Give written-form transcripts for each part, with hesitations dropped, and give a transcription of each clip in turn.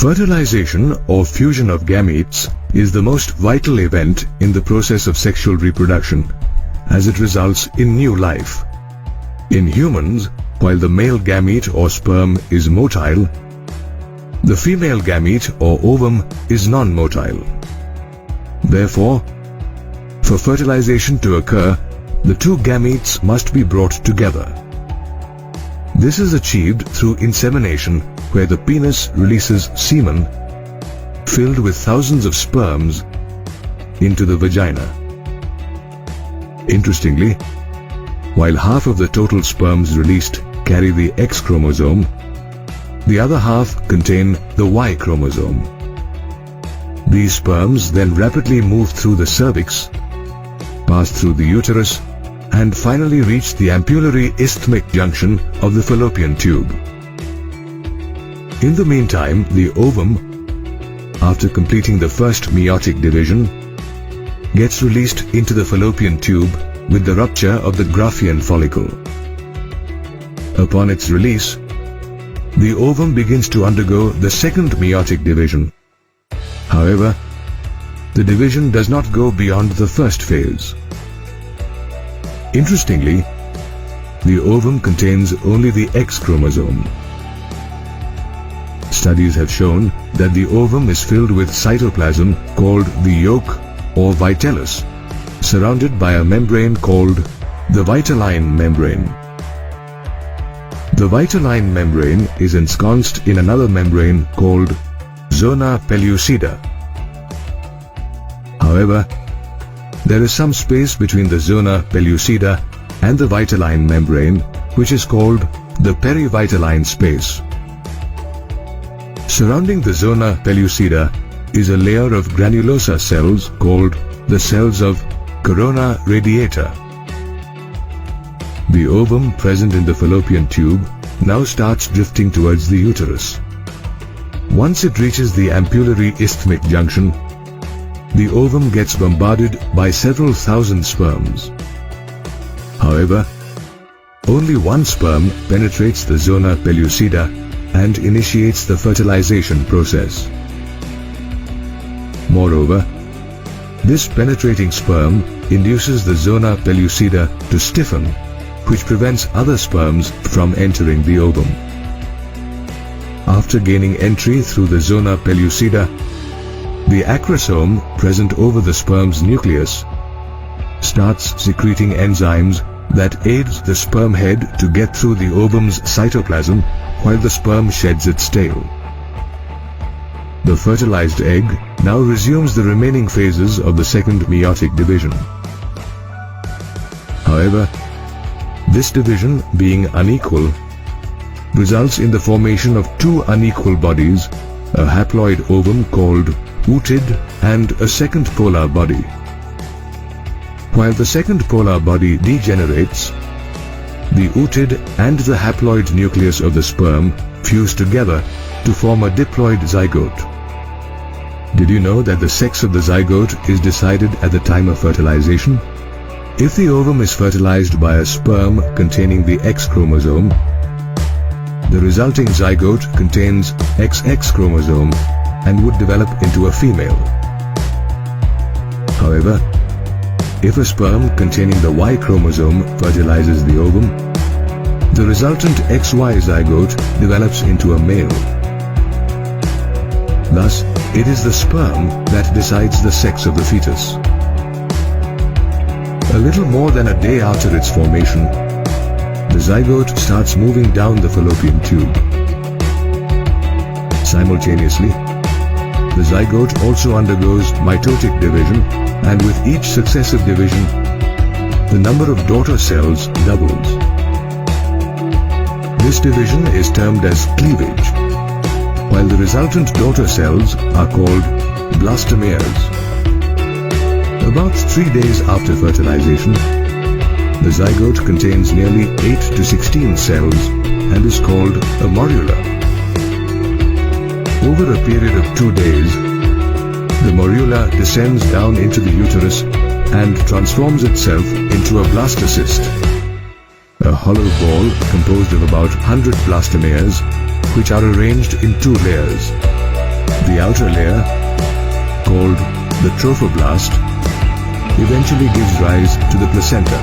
Fertilization or fusion of gametes is the most vital event in the process of sexual reproduction, as it results in new life. In humans, while the male gamete or sperm is motile, the female gamete or ovum is non-motile. Therefore, for fertilization to occur, the two gametes must be brought together. This is achieved through insemination, where the penis releases semen filled with thousands of sperms into the vagina. Interestingly, while half of the total sperms released carry the X chromosome, the other half contain the Y chromosome. These sperms then rapidly move through the cervix, pass through the uterus, and finally reach the ampullary isthmic junction of the fallopian tube. In the meantime, the ovum, after completing the first meiotic division, gets released into the fallopian tube with the rupture of the Graafian follicle. Upon its release, the ovum begins to undergo the second meiotic division. However, the division does not go beyond the first phase. Interestingly, the ovum contains only the X chromosome. Studies have shown that the ovum is filled with cytoplasm called the yolk or vitellus, surrounded by a membrane called the vitelline membrane. The vitelline membrane is ensconced in another membrane called zona pellucida. However, there is some space between the zona pellucida and the vitelline membrane, which is called the perivitelline space. Surrounding the zona pellucida is a layer of granulosa cells called the cells of corona radiata. The ovum present in the fallopian tube now starts drifting towards the uterus. Once it reaches the ampullary isthmic junction, the ovum gets bombarded by several thousand sperms. However, only one sperm penetrates the zona pellucida and initiates the fertilization process. Moreover, this penetrating sperm induces the zona pellucida to stiffen, which prevents other sperms from entering the ovum. After gaining entry through the zona pellucida, the acrosome present over the sperm's nucleus starts secreting enzymes that aids the sperm head to get through the ovum's cytoplasm while the sperm sheds its tail. The fertilized egg now resumes the remaining phases of the second meiotic division. However, this division, being unequal, results in the formation of two unequal bodies, a haploid ovum called ootid and a second polar body. While the second polar body degenerates, the ootid and the haploid nucleus of the sperm fuse together to form a diploid zygote. Did you know that the sex of the zygote is decided at the time of fertilization? If the ovum is fertilized by a sperm containing the X chromosome, the resulting zygote contains XX chromosome and would develop into a female. However, if a sperm containing the Y chromosome fertilizes the ovum, the resultant XY zygote develops into a male. Thus, it is the sperm that decides the sex of the fetus. A little more than a day after its formation, the zygote starts moving down the fallopian tube. Simultaneously, the zygote also undergoes mitotic division, and with each successive division, the number of daughter cells doubles. This division is termed as cleavage, while the resultant daughter cells are called blastomeres. About 3 days after fertilization, the zygote contains nearly 8 to 16 cells and is called a morula. Over a period of 2 days, the morula descends down into the uterus and transforms itself into a blastocyst, a hollow ball composed of about 100 blastomeres, which are arranged in 2 layers. The outer layer, called the trophoblast, eventually gives rise to the placenta,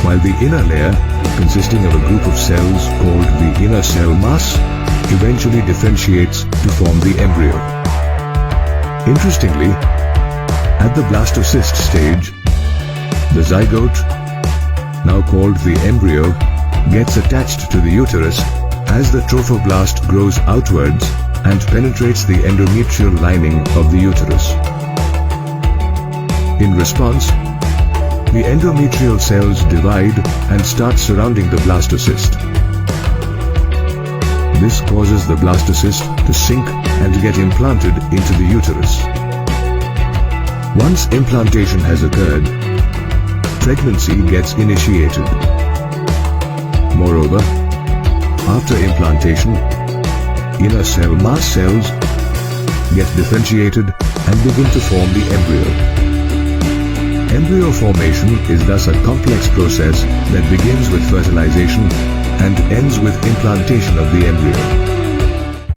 while the inner layer, consisting of a group of cells called the inner cell mass, eventually differentiates to form the embryo. Interestingly, at the blastocyst stage, the zygote, now called the embryo, gets attached to the uterus as the trophoblast grows outwards and penetrates the endometrial lining of the uterus. In response, the endometrial cells divide and start surrounding the blastocyst. This causes the blastocyst to sink and get implanted into the uterus. Once implantation has occurred, pregnancy gets initiated. Moreover, after implantation, inner cell mass cells get differentiated and begin to form the embryo. Embryo formation is thus a complex process that begins with fertilization and ends with implantation of the embryo.